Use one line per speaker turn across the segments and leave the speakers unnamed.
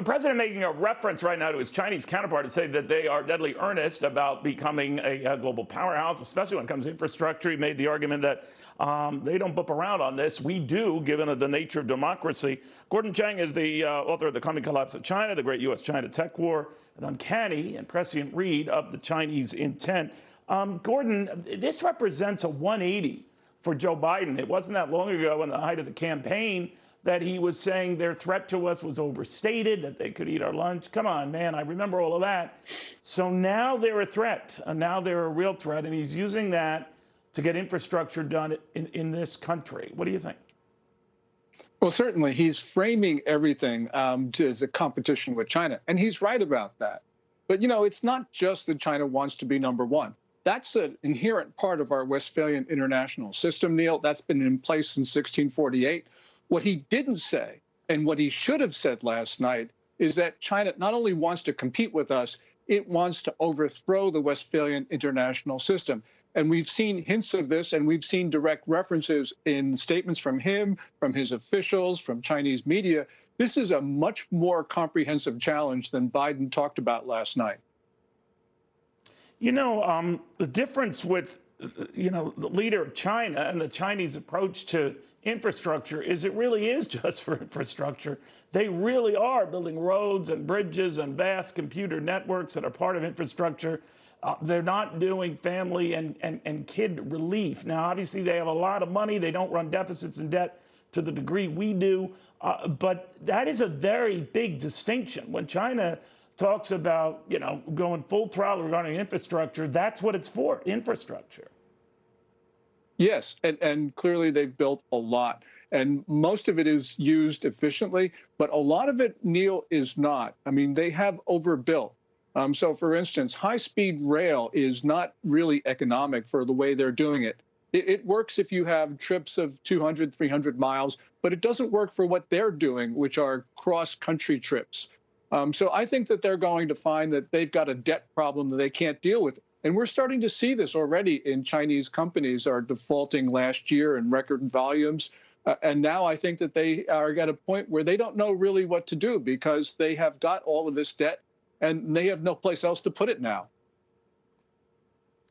the president making a reference right now to his Chinese counterpart to say that they are deadly earnest about becoming a global powerhouse, especially when it comes to infrastructure. He made the argument that they don't boop around on this. We do, given the nature of democracy. Gordon Chang is the author of The Coming Collapse of China, the Great U.S.-China Tech War, an uncanny and prescient read of the Chinese intent. Gordon, this represents a 180 for Joe Biden. It wasn't that long ago, in the height of the campaign, that he was saying their threat to us was overstated, that they could eat our lunch. Come on, man, I remember all of that. So now they're a threat, and now they're a real threat, and he's using that to get infrastructure done in this country. What do you think?
Well, certainly, he's framing everything as a competition with China, and he's right about that. But, you know, it's not just that China wants to be number one. That's an inherent part of our Westphalian international system, Neil. That's been in place since 1648. What he didn't say, and what he should have said last night, is that China not only wants to compete with us, it wants to overthrow the Westphalian international system. And we've seen hints of this, and we've seen direct references in statements from him, from his officials, from Chinese media. This is a much more comprehensive challenge than Biden talked about last night.
You know, the difference with, the leader of China and the Chinese approach to infrastructure is it really is just for infrastructure. They really are building roads and bridges and vast computer networks that are part of infrastructure. They're not doing family and kid relief. Now, obviously, they have a lot of money. They don't run deficits and debt to the degree we do. But that is a very big distinction. When China talks about, going full throttle regarding infrastructure, that's what it's for, infrastructure.
Yes, and clearly they've built a lot. And most of it is used efficiently, but a lot of it, Neil, is not. I mean, they have overbuilt. So, for instance, high-speed rail is not really economic for the way they're doing it. It works if you have trips of 200, 300 miles, but it doesn't work for what they're doing, which are cross-country trips. So I think that they're going to find that they've got a debt problem that they can't deal with. And we're starting to see this already in Chinese companies are defaulting last year in record volumes. And now I think that they are at a point where they don't know really what to do because they have got all of this debt and they have no place else to put it now.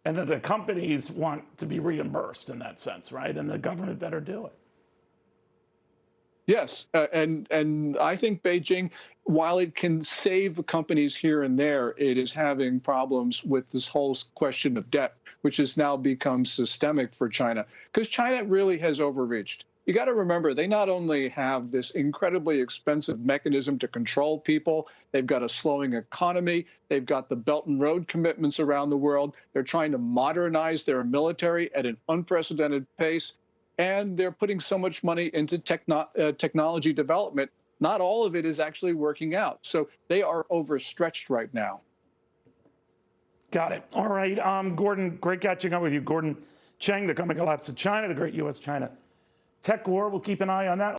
And that the companies want to be reimbursed in that sense, right? And the government better do it.
Yes, and I think Beijing, while it can save companies here and there, it is having problems with this whole question of debt, which has now become systemic for China, because China really has overreached. You got to remember, they not only have this incredibly expensive mechanism to control people, they've got a slowing economy, they've got the Belt and Road commitments around the world, they're trying to modernize their military at an unprecedented pace, and they're putting so much money into technology development. Not all of it is actually working out. So they are overstretched right now.
Got it. All right. Gordon, great catching up with you. Gordon Chang, The Coming Collapse of China, the Great U.S.-China Tech War. We'll keep an eye on that.